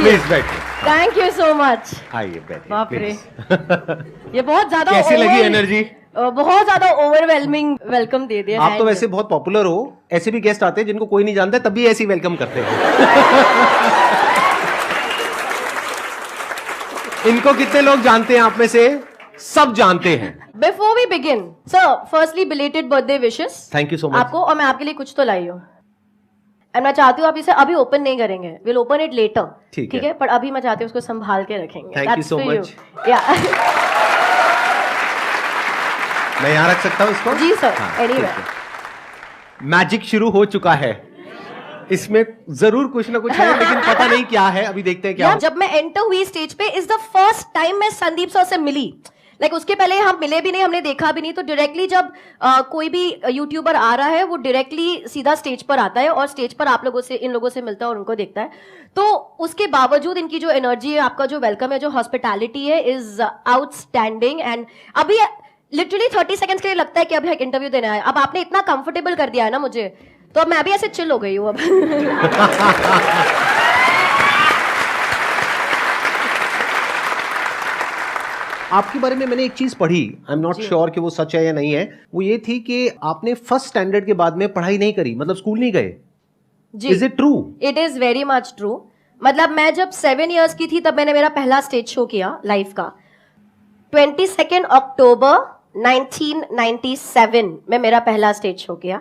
Please बैठिए। Thank you so much. आइए बैठिए। बाप रे, ये बहुत ज्यादा कैसी लगी एनर्जी? बहुत ज्यादा ओवरवेलमिंग वेलकम दे दिया। आप तो वैसे बहुत पॉपुलर हो, ऐसे भी गेस्ट आते हैं जिनको कोई नहीं जानता तब भी ऐसी वेलकम करते हैं। इनको कितने लोग जानते हैं आप में से? सब जानते हैं। Before we begin sir, firstly belated birthday wishes. Thank you so much आपको, और मैं आपके लिए कुछ तो लाई हूँ। एंड मैं चाहती हूँ आप इसे अभी ओपन नहीं करेंगे, विल ओपन इट लेटर, ठीक है? पर अभी मैं चाहती हूँ उसको संभाल के रखेंगे। Thank you so much. मैं यहाँ रख सकता हूँ इसको? जी सर, एनीवे। मैजिक शुरू हो चुका है, इसमें जरूर कुछ ना कुछ है, लेकिन पता नहीं क्या है, अभी देखते हैं क्या। जब मैं एंटर हुई स्टेज पे, इज द फर्स्ट टाइम मैं संदीप सर से मिली। लाइक उसके पहले हम मिले भी नहीं, हमने देखा भी नहीं। तो डायरेक्टली जब कोई भी यूट्यूबर आ रहा है, वो डायरेक्टली सीधा स्टेज पर आता है और स्टेज पर आप लोगों से, इन लोगों से मिलता है और उनको देखता है। तो उसके बावजूद इनकी जो एनर्जी है, आपका जो वेलकम है, जो हॉस्पिटैलिटी है, इज आउटस्टैंडिंग। एंड अभी लिटरली 30 सेकंड्स के लिए लगता है कि अभी एक इंटरव्यू देना है। अब आपने इतना कंफर्टेबल कर दिया है ना मुझे, तो अब मैं भी ऐसे चिल हो गई हूँ अब। आपके बारे में मैंने एक चीज पढ़ी, आई एम नॉट श्योर कि वो सच है या नहीं है। वो ये थी कि आपने फर्स्ट स्टैंडर्ड के बाद में पढ़ाई नहीं करी, मतलब स्कूल नहीं गए। Is it true? It is very much true. मतलब मैं जब 7 इयर्स की थी तब मैंने मेरा पहला स्टेज शो किया लाइफ का। 22 अक्टूबर 1997 में मेरा पहला स्टेज शो किया।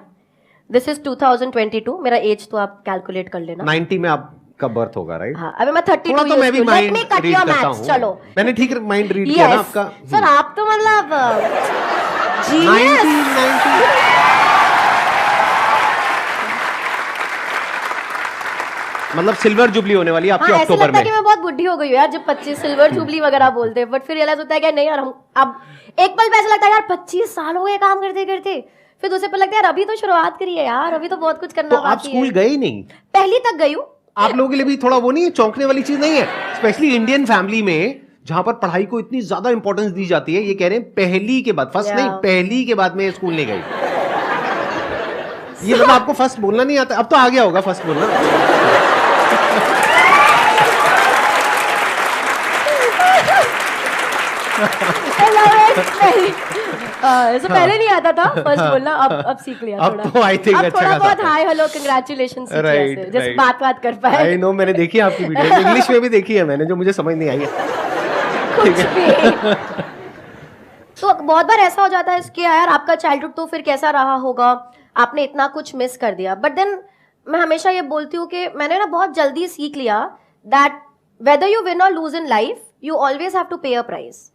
This is 2022। मेरा एज तो आप कैलकुलेट कर लेना। 90 में आपका बर्थ होगा, राइट? हाँ, अभी मैं 32 थोड़ा तो मैं भी माइंड रीड करता हूँ। चलो, मैंने ठीक माइंड रीड किया ना आपका। सर आप तो मतलब 90 मतलब सिल्वर जुबली होने वाली है आपकी अक्टूबर में। कि मैं बहुत बुढ़ी हो गई हूँ यार जब 25 सिल्वर जुबली वगैरह बोलते हैं। बट फिर रियलाइज होता है कि नहीं यार, हम अब एक पल पे ऐसा लगता है यार 25 साल हो गए काम करते करते। फिर दूसरे पल लगता है यार अभी तो शुरुआत करी है यार, अभी तो बहुत कुछ करना बाकी है। तो आप स्कूल गए ही नहीं? पहली तक गई हूँ। आप लोगों के लिए भी थोड़ा वो नहीं है, चौंकने वाली चीज नहीं है? स्पेशली इंडियन फैमिली में जहां पर पढ़ाई को इतनी ज्यादा इंपॉर्टेंस दी जाती है, ये कह रहे हैं पहली के बाद, फर्स्ट नहीं, पहली के बाद में स्कूल नहीं गई। ये मतलब आपको फर्स्ट बोलना नहीं आता? अब तो आ गया होगा फर्स्ट बोलना। पहले नहीं आता था फर्स्ट बोलना, अब सीख लिया थोड़ा। अब तो आई थिंक अच्छा थोड़ा बहुत हाय हेलो कांग्रेचुलेशन सीख लिया, जस्ट बात कर पाए। आई नो, मैंने देखी है आपकी वीडियो, इंग्लिश में भी देखी है मैंने, जो मुझे समझ नहीं आई है। कुछ भी। तो बहुत बार ऐसा हो जाता है कि यार आपका चाइल्डहुड तो फिर कैसा रहा होगा, आपने इतना कुछ मिस कर दिया। बट देन मैं हमेशा ये बोलती हूँ कि मैंने ना बहुत जल्दी सीख लिया दैट वेदर यू विन और lose in life, you always have to pay a price.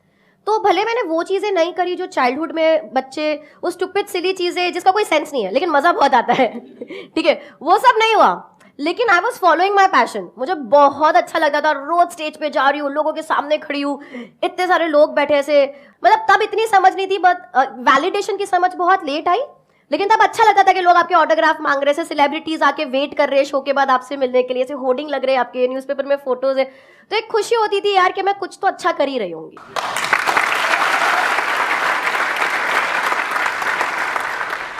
तो भले मैंने वो चीजें नहीं करी जो चाइल्डहुड में बच्चे, वो स्टूपिड सिली चीजें जिसका कोई सेंस नहीं है लेकिन मजा बहुत आता है, ठीक है, वो सब नहीं हुआ। लेकिन I was following my passion. मुझे बहुत अच्छा लगता था, रोज स्टेज पे जा रही हूँ, लोगों के सामने खड़ी हूँ, इतने सारे लोग बैठे ऐसे। मतलब तब इतनी समझ नहीं थी, बट वैलिडेशन की समझ बहुत लेट आई। लेकिन तब अच्छा लगता था कि लोग आपके ऑटोग्राफ मांग रहे हैं, सेलिब्रिटीज आके वेट कर रहे हैं शो के बाद आपसे मिलने के लिए, ऐसे होर्डिंग लग रहे हैं आपके, न्यूज़पेपर में फोटोज है। तो एक खुशी होती थी यार कि मैं कुछ तो अच्छा कर ही रही होंगी।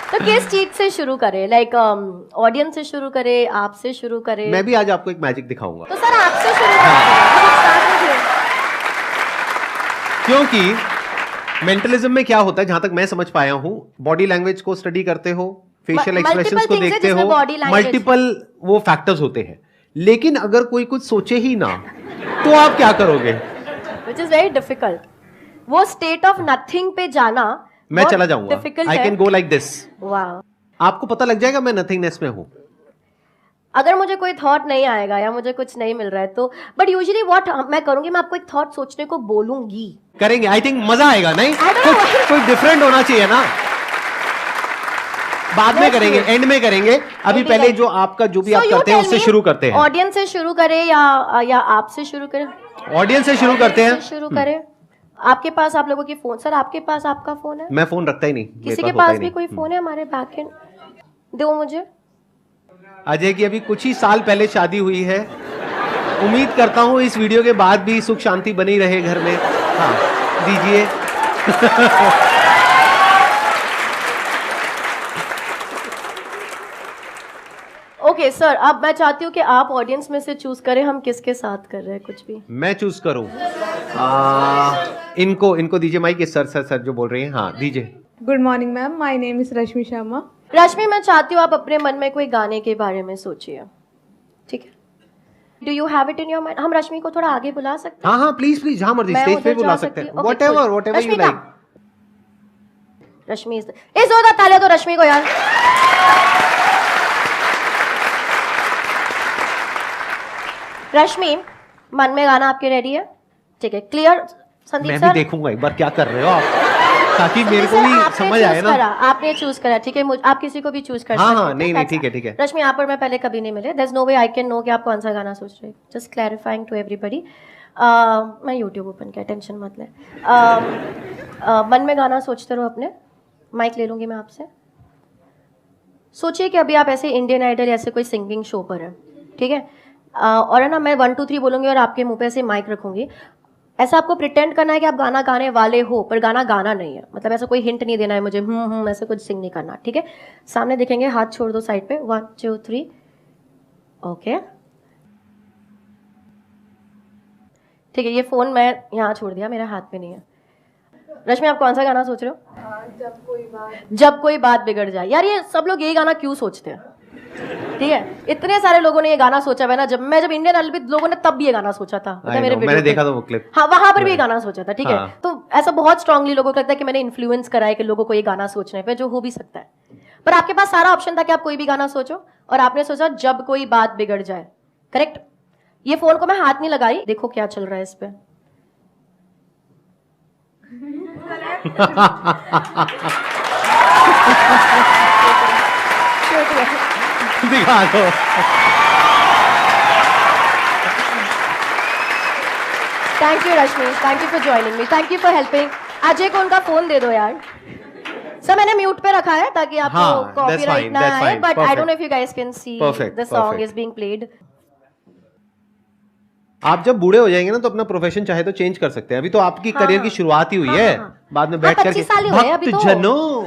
तो किस चीज से शुरू करें? लाइक ऑडियंस से शुरू करें, आपसे शुरू करें? मैं भी आज आपको एक मैजिक दिखाऊंगा। तो सर आपसे शुरू करें। क्योंकि मेंटलिज्म में क्या होता है, जहां तक मैं समझ पाया हूं, बॉडी लैंग्वेज को स्टडी करते हो, फेशियल एक्सप्रेशंस को देखते हो, मल्टीपल वो फैक्टर्स होते हैं। लेकिन अगर कोई कुछ सोचे ही ना तो आप क्या करोगे? Which is very difficult. वो स्टेट ऑफ नथिंग पे जाना मैं चला जाऊंगा, I can go like this. वाह, आपको पता लग जाएगा मैं नथिंगनेस में हूं। अगर मुझे कोई थॉट नहीं आएगा या मुझे कुछ नहीं मिल रहा है तो, बट यूजुअली व्हाट मैं करूंगी, मैं आपको एक थॉट सोचने को बोलूंगी। करेंगे, आई थिंक मजा आएगा। नहीं, कोई डिफरेंट होना चाहिए ना। बाद में करेंगे, एंड में करेंगे। अभी पहले जो आपका जो भी आप करते हैं उससे शुरू करते हैं। ऑडियंस से शुरू करें या आपसे शुरू करें? ऑडियंस से शुरू करते हैं। शुरू करें। आपके पास आप लोगों की फोन, सर आपके पास आपका फोन है? मैं फोन रखता ही नहीं। किसी के पास भी कोई फोन है हमारे बैक एंड? दो मुझे। अजय की अभी कुछ ही साल पहले शादी हुई है। उम्मीद करता हूँ इस वीडियो के बाद भी सुख शांति बनी रहे घर में। हाँ, दीजिए। ओके सर, अब मैं चाहती हूँ कि आप ऑडियंस में से चूज करें हम किसके साथ कर रहे हैं कुछ भी। मैं चूज करूं? इनको दीजिए माइक। ये सर जो बोल रही हैं, हाँ दीजिए। Good morning ma'am, my name is Rashmi Sharma. Rashmi, मैं चाहती हूँ आप अपने मन में कोई गाने के बारे में सोचिए, ठीक है? Do you have it in your mind? हम रश्मि को थोड़ा आगे बुला सकते हैं? हाँ प्लीज जहाँ मर्जी मैं स्टेज पे उधर बुला जा सकते सकती हैं। हूँ? व्हाटएवर रश्मि यू का? लाइक। रश्मि इस जोरदार तालियां दो रश्मि को यार। रश्मि, मन में गाना आपके रेडी है? ठीक है, क्लियर? संदीप मैं सर, भी देखूंगा एक बार क्या कर रहे हो आप, ताकि मेरे को सर, भी आपने समझ choose आए ना। करा, आपने चूज करा, ठीक है? आप किसी को भी चूज कर हाँ, सकते हाँ, हैं। नहीं, That's ठीक है, fine. ठीक है। रश्मि, यहाँ पर मैं पहले कभी नहीं मिले। There's no way I can know कि आप कौन सा गाना सोच रहे हैं। Just clarifying to everybody. मैं YouTube ओपन किया, टेंशन मत ले। मन में गाना सोचते रहो अपने। माइक ले लूंगी मैं आपसे। सोचिए कि अभी आप ऐसे इंडियन आइडल ऐसे कोई सिंगिंग शो पर है, ठीक है? और है ना, मैं 1 2 3 बोलूंगी और आपके मुंह पे ऐसे माइक रखूंगी। ऐसा आपको प्रिटेंड करना है कि आप गाना गाने वाले हो, पर गाना गाना नहीं है। मतलब ऐसा कोई हिंट नहीं देना है मुझे, ऐसे कुछ सिंग नहीं करना, ठीक है? सामने दिखेंगे, हाथ छोड़ दो साइड पे। 1 2 3। ओके, ठीक है। ये फोन मैं यहाँ छोड़ दिया, मेरे हाथ में नहीं है। रश्मि, आप कौन सा गाना सोच रहे हो? जब कोई बात बिगड़ जाए। यार, ये सब लोग यही गाना क्यों सोचते हैं? ठीक है, इतने सारे लोगों ने ये गाना सोचा है ना। जब इंडियन आइडल भी लोगों ने तब भी ये गाना सोचा था, मतलब मेरे मैंने देखा था वो क्लिप। हाँ, वहां पर भी ये गाना सोचा था, ठीक है? हाँ। तो ऐसा बहुत स्ट्रांगली लोगों को लगता है कि मैंने इन्फ्लुएंस करा है कि लोगों को ये गाना सोचने पे, जो हो भी सकता है। पर आपके पास सारा ऑप्शन था कि आप कोई भी गाना सोचो, और आपने सोचा जब कोई बात बिगड़ जाए। करेक्ट? ये फोन को मैं हाथ नहीं लगाई, देखो क्या चल रहा है इस पे। दिखा दो। Thank you Rashmi, thank you for joining me, thank you for helping. Ajay को उनका फोन दे दो यार। सर, मैंने म्यूट पे रखा है ताकि आपको हाँ, कॉपीराइट ना that's आए, fine, but I perfect. Don't know if you guys can see the song is being played. आप जब बूढ़े हो जाएंगे ना तो अपना प्रोफेशन चाहे तो चेंज कर सकते हैं। अभी तो आपकी हाँ, करियर की शुरुआत ही हुई हाँ, है। हाँ। बाद में हाँ, बैठ 25 साल ही हुए हैं अभी तो। जनों,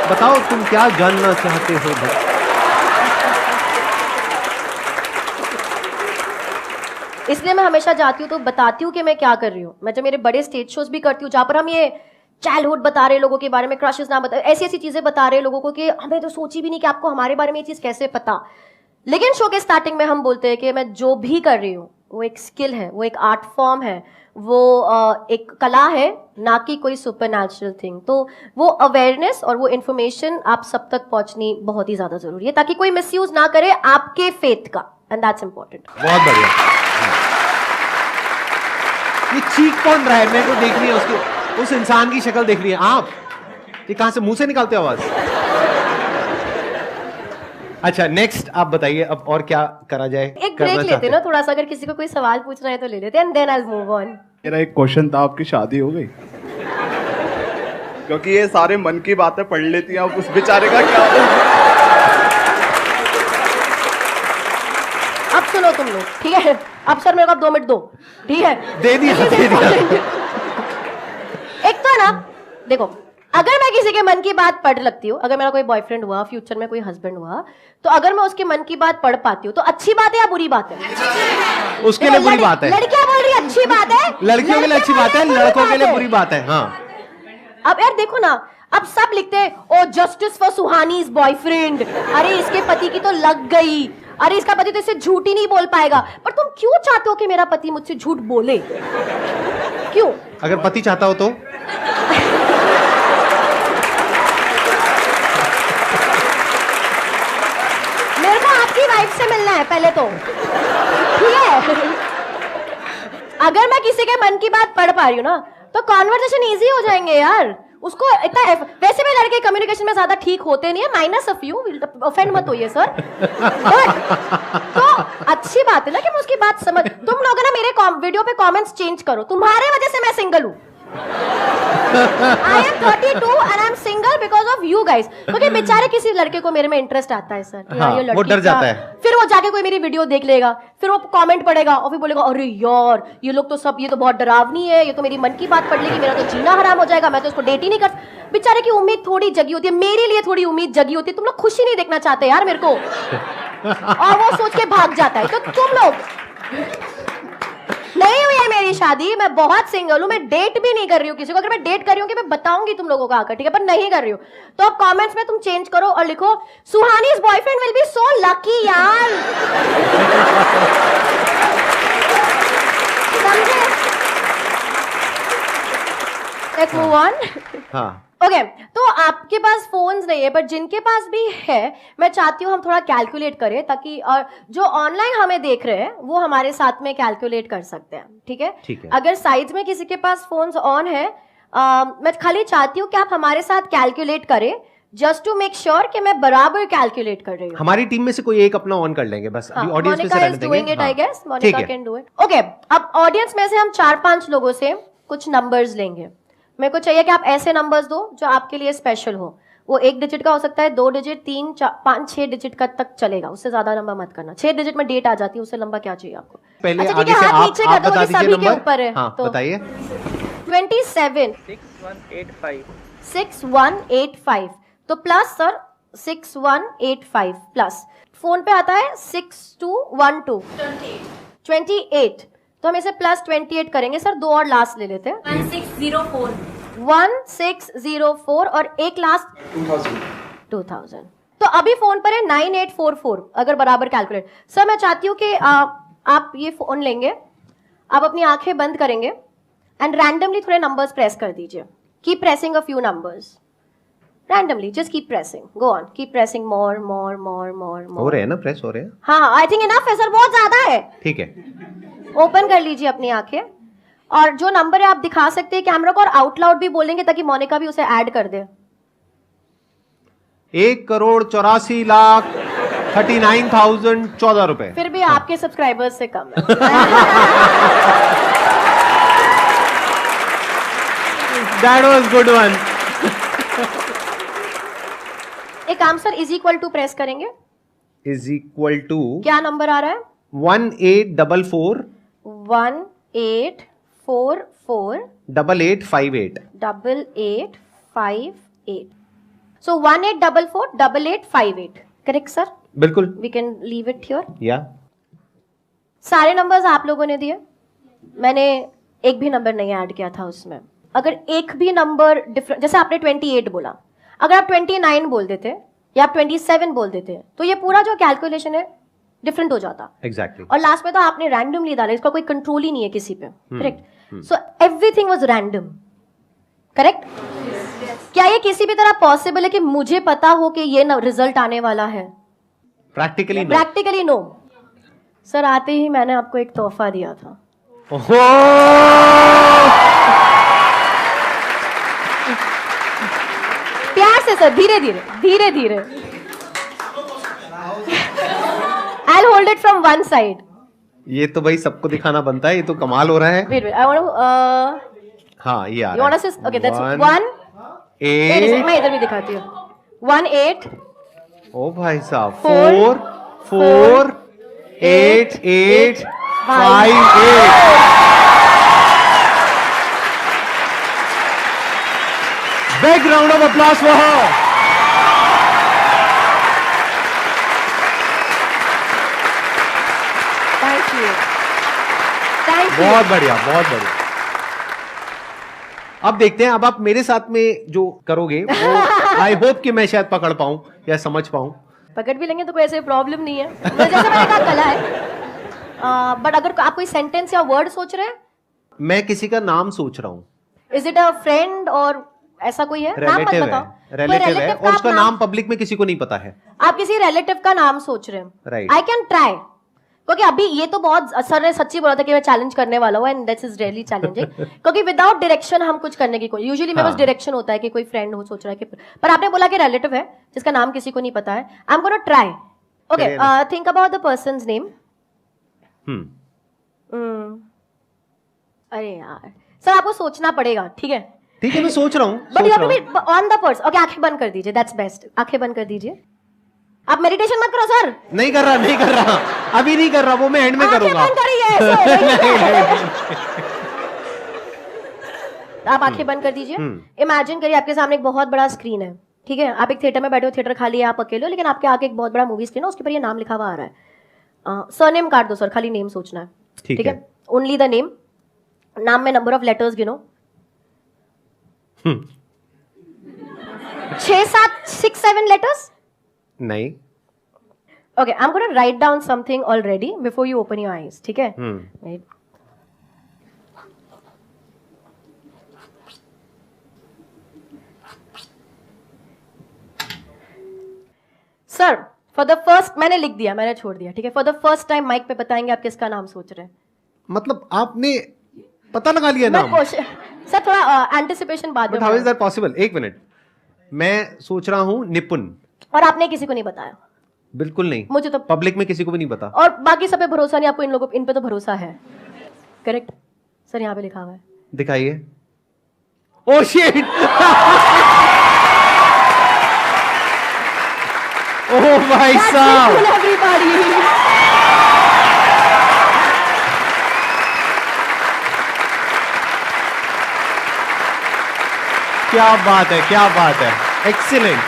बताओ तुम क्या जानना चाहते हो भाई? इसलिए मैं हमेशा जाती हूँ तो बताती हूँ कि मैं क्या कर रही हूँ। मैं जब मेरे बड़े स्टेज शोज भी करती हूँ जहाँ पर हम ये चाइल्डहुड बता रहे लोगों के बारे में, क्रशेस ना बता, ऐसी ऐसी चीजें बता रहे लोगों को कि हमें तो सोची भी नहीं कि आपको हमारे बारे में ये चीज कैसे पता। लेकिन शो के स्टार्टिंग में हम बोलते हैं कि मैं जो भी कर रही हूँ वो एक स्किल है, वो एक आर्ट फॉर्म है, वो एक कला है, ना कि कोई सुपरनैचुरल थिंग। तो वो अवेयरनेस और वो इन्फॉर्मेशन आप सब तक पहुंचनी बहुत ही ज्यादा जरूरी है, ताकि कोई मिसयूज ना करे आपके फेथ का, एंड दैट्स इंपॉर्टेंट। बहुत बढ़िया। ये चीख कौन रहा है? मेरे को देख रही है, उसकी उस इंसान की शक्ल देख रही है आप। ये कहां से मुंह से निकालते हो आवाज? अच्छा, नेक्स्ट आप बताइए अब और क्या करा जाए? एक ब्रेक लेते ना थोड़ा सा, अगर किसी को कोई सवाल पूछना है तो ले लेते हैं, and then I will move on. मेरा एक क्वेश्चन था, आपकी शादी हो गई? क्योंकि ये सारे मन की बातें पढ़ लेती हैं, अब उस बेचारे का क्या? अब सुनो तुम लोग, ठीक है? अब सर मेरे को 2 मिनट दो, ठीक है? दे दिया, दे दिया। एक तो है ना, देखो, अगर मैं किसी के मन की बात पढ़ लगती हूँ, अगर मेरा कोई बॉयफ्रेंड हुआ, फ्यूचर में कोई हस्बैंड हुआ, तो अगर मैं उसके मन की बात पढ़ पाती हूँ तो अच्छी बात है या बुरी बात है? उसके लिए बुरी बात है। लड़कियां बोल रही है अच्छी बात है, लड़कियों के लिए अच्छी बात है, लड़कों के लिए बुरी बात है। हाँ, अब यार देखो ना, अब सब लिखते हैं ओ जस्टिस फॉर सुहानीज बॉयफ्रेंड, अरे इसके पति की तो लग गई, अरे इसका पति तो इससे झूठ ही नहीं बोल पाएगा। पर तुम क्यों चाहते हो कि मेरा पति मुझसे झूठ बोले? क्यों? अगर पति चाहता हो तो मेरे को आपकी वाइफ से मिलना है पहले तो, ठीक है? अगर मैं किसी के मन की बात पढ़ पा रही हूँ ना, तो कॉन्वर्सेशन इजी हो जाएंगे यार। उसको इतना वैसे भी लड़के कम्युनिकेशन में ज्यादा ठीक होते नहीं है, माइनस ऑफ यू, ऑफेंड मत होइए सर। तो अच्छी बात है ना कि मैं उसकी बात समझ। तुम लोग ना मेरे वीडियो पे कमेंट्स चेंज करो, तुम्हारे वजह से मैं सिंगल हूँ, I am 32 and I am single because of you guys. क्योंकि बेचारे किसी लड़के को मेरे में इंटरेस्ट आता है सर कि हाँ, ये वो लड़की डर जाता क्या- है। फिर वो जाके कोई मेरी वीडियो देख लेगा, फिर वो कमेंट पढ़ेगा और फिर बोलेगा अरे यार ये लोग तो सब, ये तो बहुत डरावनी है, ये तो मेरी मन की बात पढ़ लेगी, मेरा तो जीना हराम हो जाएगा, मैं तो इसको डेट ही नहीं कर। बेचारे की उम्मीद थोड़ी जगी होती है, मेरे लिए थोड़ी उम्मीद जगी होती है। तुम लोग खुशी नहीं देखना चाहते यार मेरे को, और वो सोच के भाग जाता है। तो तुम लोग, नहीं हुई है मेरी शादी, मैं बहुत सिंगल हूं, मैं डेट भी नहीं कर रही हूँ किसी को। अगर मैं डेट कर रही हूँ कि मैं बताऊंगी तुम लोगों को आकर, ठीक है, पर नहीं कर रही हूँ। तो अब कमेंट्स में तुम चेंज करो और लिखो Suhani's boyfriend will be so lucky यार। समझे? Let's move on. हाँ, ओके तो आपके पास फोन्स नहीं है, पर जिनके पास भी है, मैं चाहती हूँ हम थोड़ा कैलकुलेट करें ताकि और जो ऑनलाइन हमें देख रहे हैं वो हमारे साथ में कैलकुलेट कर सकते हैं, ठीक है? ठीक है। अगर साइड्स में किसी के पास फोन्स ऑन है, मैं खाली चाहती हूँ कि आप हमारे साथ कैलकुलेट करें, जस्ट टू मेक श्योर कि मैं बराबर कैलकुलेट कर रही हूँ। हमारी टीम में से कोई एक अपना ऑन कर लेंगे बस, अभी ऑडियंस में से रहने देंगे। डूइंग इट, आई गेस ठीक मोनिका है। Can do it. ओके, अब ऑडियंस में से हम 4-5 लोगों से कुछ नंबर्स लेंगे। मेरे को चाहिए कि आप ऐसे नंबर्स दो जो आपके लिए स्पेशल हो। वो 1 डिजिट का हो सकता है, 2 डिजिट, 3, 4, 5, 6 डिजिट का तक चलेगा, उससे ज्यादा नंबर मत करना। 6 डिजिट में डेट आ जाती है, उससे लंबा क्या चाहिए आपको? पहले अच्छा, ठीक आगे है, से हाथ आप नीचे कर दो, बता ये दीजिए सभी के नंबर। ऊपर है। हाँ, तो बताइए। 27 6185 तो प्लस सर 6185 प्लस फोन पे आता है 6212 28 तो हम इसे प्लस 28 करेंगे सर। 2 और लास्ट ले लेते हैं। 1604 और एक लास्ट 2000। तो अभी फोन पर है 9844 अगर बराबर कैलकुलेट। सर मैं चाहती हूँ कि आप ये फोन लेंगे, आप अपनी आंखें बंद करेंगे एंड रैंडमली थोड़े नंबर्स प्रेस कर दीजिए। Keep pressing a few numbers randomly, just keep pressing, go on, keep pressing more more more more हो मोर। रहे हैं ना, प्रेस हो रहे हैं। हाँ, आई थिंक इनफ है सर, बहुत ज्यादा है। ठीक है, ओपन कर लीजिए अपनी आंखें और जो नंबर है आप दिखा सकते हैं कैमरा को, और आउट लाउड भी बोलेंगे ताकि मोनिका भी उसे ऐड कर दे। 1,84,39,014 रुपए। फिर भी आपके सब्सक्राइबर्स से कम है। That was good one. एक काम sir, is equal to press करेंगे, Is equal to क्या नंबर आ रहा है? 1844 1844 8858। 8858 so 1844 8858 करेक्ट सर? बिल्कुल, we can leave it here. या सारे नंबर्स आप लोगों ने दिए, मैंने एक भी नंबर नहीं ऐड किया था उसमें। अगर एक भी नंबर डिफरेंट, जैसे आपने 28 बोला, अगर आप 29 बोल देते या आप 27 बोल देते तो ये पूरा जो कैलकुलेशन है डिफरेंट हो जाता। एग्जैक्टली। और लास्ट में तो आपने रैंडमली डाला, इसका कोई कंट्रोल ही नहीं है किसी पे, correct? So everything was random, correct? क्या ये किसी भी तरह पॉसिबल है कि मुझे पता हो कि ये रिजल्ट आने वाला है? Practically no. Practically no. Sir आते ही मैंने आपको एक तोहफा दिया था। ओहो! प्यार से सर, धीरे धीरे धीरे धीरे। I'll hold it from one side. ये तो भाई सबको दिखाना बनता है, ये तो कमाल हो रहा है। Wait, I want to. हाँ, ये आ You रहा want है। to? Okay, that's 1. 8। मैं इधर भी दिखाती हूँ। 1 8 ओ भाई साहब, 4 4 8 8 5 8। Big round of applause for her. Thank you. Thank you. बहुत बढ़िया, बहुत बढ़िया। अब देखते हैं, अब आप मेरे साथ में जो करोगे वो आई होप कि मैं शायद पकड़ पाऊं या समझ पाऊं। पकड़ भी लेंगे तो कोई ऐसे प्रॉब्लम नहीं है, जैसे मैंने कहा कला है। बट अगर आप कोई सेंटेंस या वर्ड सोच रहे हैं, मैं किसी का नाम सोच रहा हूं। इज इट अ फ्रेंड और ऐसा कोई है? नाम मत रिलेटिव है, बताओ। कोई रिलेटिव है relative का और उसका आप नाम पब्लिक में किसी को नहीं पता है। आप किसी रिलेटिव का नाम सोच रहे हैं, Right. आई कैन ट्राई, क्योंकि अभी ये तो बहुत सर ने सच्ची बोला था कि मैं चैलेंज करने वाला हूँ, and that's is really challenging. क्योंकि विदाउट डायरेक्शन हम कुछ करने की कोई, यूजुअली मेरे पास हाँ। डायरेक्शन होता है कि कोई फ्रेंड हो सोच रहा है कि, पर आपने बोला कि रिलेटिव है जिसका नाम किसी को नहीं पता है। I am gonna try. Okay, चलिए ना। Think about the person's name. Hmm. अरे यार सर आपको सोचना पड़ेगा, ठीक है? ठीक है, मैं सोच रहा हूँ, but you have to be on the purse. Okay, आंखें बंद कर दीजिए, दैट्स बेस्ट। आंखें बंद कर दीजिए। आप मेडिटेशन मत करो सर। नहीं कर रहा, अभी नहीं कर रहा, वो मैं एंड में करूंगा। आंखें बंद करिए ऐसे। आप आंखें बंद कर दीजिए। इमेजिन करिए आपके सामने एक बहुत बड़ा स्क्रीन है, ठीक है? आप एक थिएटर में बैठे हो, थिएटर खाली है, आप अकेले हो, लेकिन आपके आगे एक बहुत बड़ा मूवी स्क्रीन है, उसके ऊपर ये नाम लिखा हुआ आ रहा है। सरनेम काट दो सर, खाली नेम सोचना है, ठीक है? Only the name. नाम में नंबर ऑफ लेटर्स गिनो। 6, 7, 6, 7 लेटर्स? नहीं। Okay, I am gonna write down something already before you open your eyes, ठीक है? सर फॉर द फर्स्ट, मैंने लिख दिया, मैंने छोड़ दिया, ठीक है? For the first time mic पे बताएंगे आप किसका नाम सोच रहे हैं। मतलब आपने पता लगा लिया नाम? सर थोड़ा एंटिसिपेशन बाद में। How is that possible? एक मिनट, मैं सोच रहा हूँ निपुण। और आपने किसी को नहीं बताया? बिल्कुल नहीं, मुझे तो पब्लिक में किसी को भी नहीं पता। और बाकी सब पे भरोसा नहीं, आपको इन लोगों इन पे तो भरोसा है, करेक्ट? सर यहाँ पे लिखा हुआ है, दिखाइए। Oh shit! ओह भाई साहब, एवरीबॉडी। क्या बात है, क्या बात है, excellent,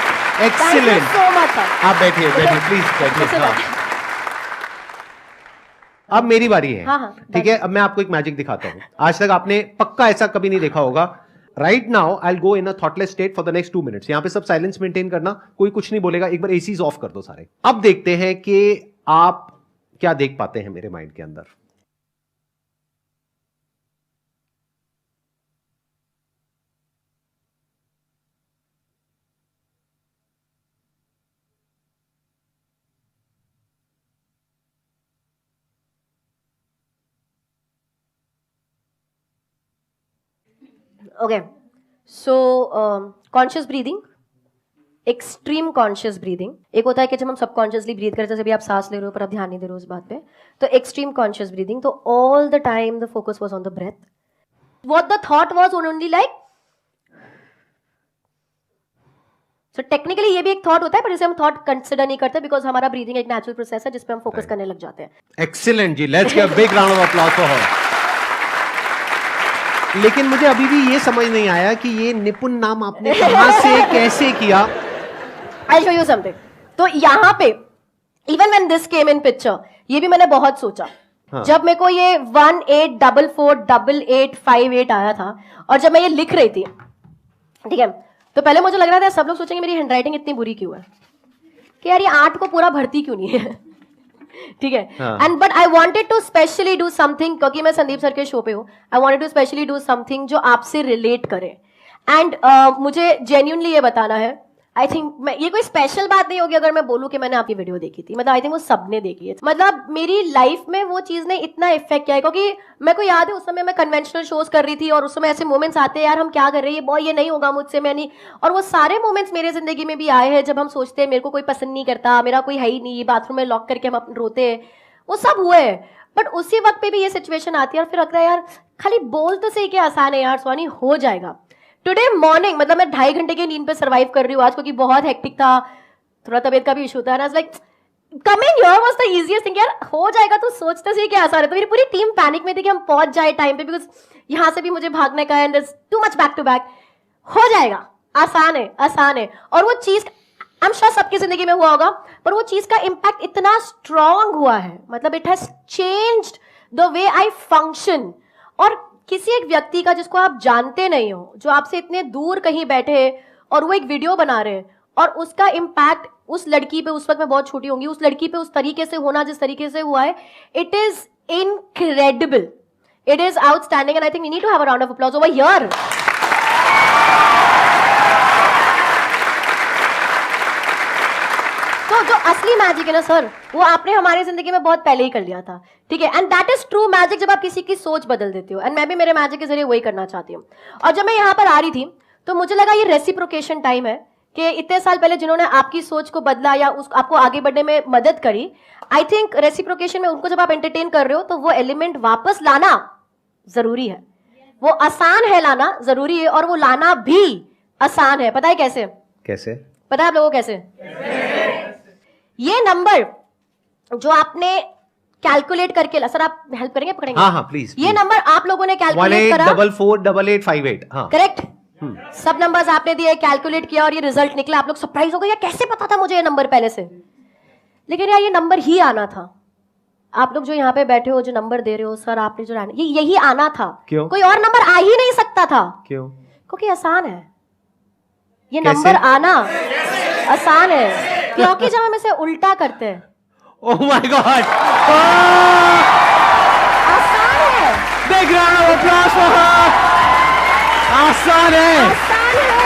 excellent. So much sir. आप बैठिए, बैठिए प्लीज, बैठिए। हाँ। अब मेरी बारी है, हाँ, ठीक है? अब मैं आपको एक मैजिक दिखाता हूं। आज तक आपने पक्का ऐसा कभी नहीं देखा होगा। Right now I will go in a thoughtless state for the next 2 minutes. यहां पे सब साइलेंस मेंटेन करना, कोई कुछ नहीं बोलेगा। एक बार एसीज ऑफ कर दो सारे। अब देखते हैं कि आप क्या देख पाते हैं मेरे माइंड के अंदर। Okay, so conscious breathing, extreme conscious breathing. एक होता है कि जब हम सबकॉन्शियसली ब्रीथ करते हैं, जैसे भी आप सांस ले रहे हो पर आप ध्यान नहीं दे रहे हो उस बात पे, तो एक्सट्रीम कॉन्शियस ब्रीदिंग। तो all the time the focus was on the breath. What the thought was only like, so technically ये भी एक थॉट होता है, पर इसे हम थॉट कंसिडर नहीं करते, बिकॉज हमारा ब्रीदिंग एक नेचुरल प्रोसेस है जिस पे हम फोकस करने लग जाते हैं। Excellent ji, let's give a big round of applause for her. लेकिन मुझे अभी भी ये समझ नहीं आया कि ये निपुण नाम आपने कहां से कैसे किया। I'll show you something. तो यहाँ पे even when this came in picture, ये भी मैंने बहुत सोचा। हाँ. जब मेरे को ये 18448858 आया था और जब मैं ये लिख रही थी, ठीक है, तो पहले मुझे लग रहा था सब लोग सोचेंगे मेरी हैंडराइटिंग इतनी बुरी क्यों है, कि यार ये 8 को पूरा भरती क्यों नहीं है। ठीक है, and but I wanted to specially do something, क्योंकि मैं संदीप सर के शो पे हूँ, I wanted to specially do something जो आपसे रिलेट करे। एंड मुझे जेन्युइनली ये बताना है, आई थिंक ये कोई स्पेशल बात नहीं होगी अगर मैं बोलूं कि मैंने आपकी वीडियो देखी थी, मतलब आई थिंक वो सबने देखी है। मतलब मेरी लाइफ में वो चीज ने इतना इफेक्ट किया है, क्योंकि मेरे को याद है उस समय मैं कन्वेंशनल शोज कर रही थी और उस समय ऐसे मोमेंट्स आते हैं, यार हम क्या कर रहे हैं, बॉय ये नहीं होगा मुझसे, मैं नहीं। और वो सारे मोमेंट्स मेरे जिंदगी में भी आए हैं जब हम सोचते हैं मेरे को कोई पसंद नहीं करता, मेरा कोई है ही नहीं, बाथरूम में लॉक करके हम रोते हैं, वो सब हुए हैं। बट उसी वक्त पे भी ये सिचुएशन आती है और फिर लगता है यार खाली बोल तो सही, क्या आसान है यार स्वानी, हो जाएगा। टुडे मॉर्निंग, मतलब मैं 2.5 घंटे की नींद पे सर्वाइव कर रही हूँ आज, क्योंकि बहुत हेक्टिक था, थोड़ा तबीयत का भी इशू था, like coming here was the easiest thing, यार हो जाएगा, तो सोचते से क्या आसान है। तो मेरी पूरी टीम पैनिक में थी कि हम पहुंच जाए टाइम पे, बिकॉज यहाँ से भी मुझे भागने का है, too much back to back. हो जाएगा, आसान है, आसान है। और वो चीज आई एम श्योर सबकी जिंदगी में हुआ होगा, पर वो चीज का इम्पैक्ट इतना स्ट्रांग हुआ है, मतलब it has changed the way I function. और किसी एक व्यक्ति का जिसको आप जानते नहीं हो, जो आपसे इतने दूर कहीं बैठे और वो एक वीडियो बना रहे हैं, और उसका इम्पैक्ट उस लड़की पे, उस वक्त मैं बहुत छोटी होंगी, उस लड़की पे उस तरीके से होना जिस तरीके से हुआ है, it is incredible, it is outstanding, and I think we need to have a round of applause over here. तो जो असली मैजिक है ना सर, वो आपने हमारी जिंदगी में बहुत पहले ही कर लिया था, ठीक है, and that is true magic, जब आप किसी की सोच बदल देते हो। एंड मैं भी मेरे मैजिक के जरिए वही करना चाहती हूँ। और जब मैं यहाँ पर आ रही थी तो मुझे लगा ये रेसिप्रोकेशन टाइम है, कि इतने साल पहले जिन्होंने आपकी सोच को बदला या आपको आगे बढ़ने में मदद करी, आई थिंक रेसिप्रोकेशन में उनको जब आप एंटरटेन कर रहे हो तो वो एलिमेंट वापस लाना जरूरी है। वो आसान है लाना, जरूरी है, और वो लाना भी आसान है। पता है कैसे? कैसे? पता है आप लोगों को कैसे? ये नंबर जो आपने कैलकुलेट करके ला, सर आप हेल्प करेंगे, पकड़ेंगे? हाँ हाँ प्लीज। ये नंबर आप लोगों ने कैलकुलेट करा, 18448858। हाँ करेक्ट? सब नंबर्स आपने दिए, कैलकुलेट किया और ये रिजल्ट निकला। आप लोग सरप्राइज हो गए, यार कैसे पता था मुझे ये नंबर पहले से? लेकिन यार ये नंबर ही आना था। आप लोग जो यहाँ पे बैठे हो, जो नंबर दे रहे हो, सर आपने जो ये यही आना था। क्यों? कोई और नंबर आ ही नहीं सकता था। क्यों? क्योंकि आसान है ये कैसे? नंबर आना, आसान है क्योंकि जब हम इसे उल्टा करते हैं, ओह माय गॉड, आसान है, big round of applause for हर। आसान है, आसान है।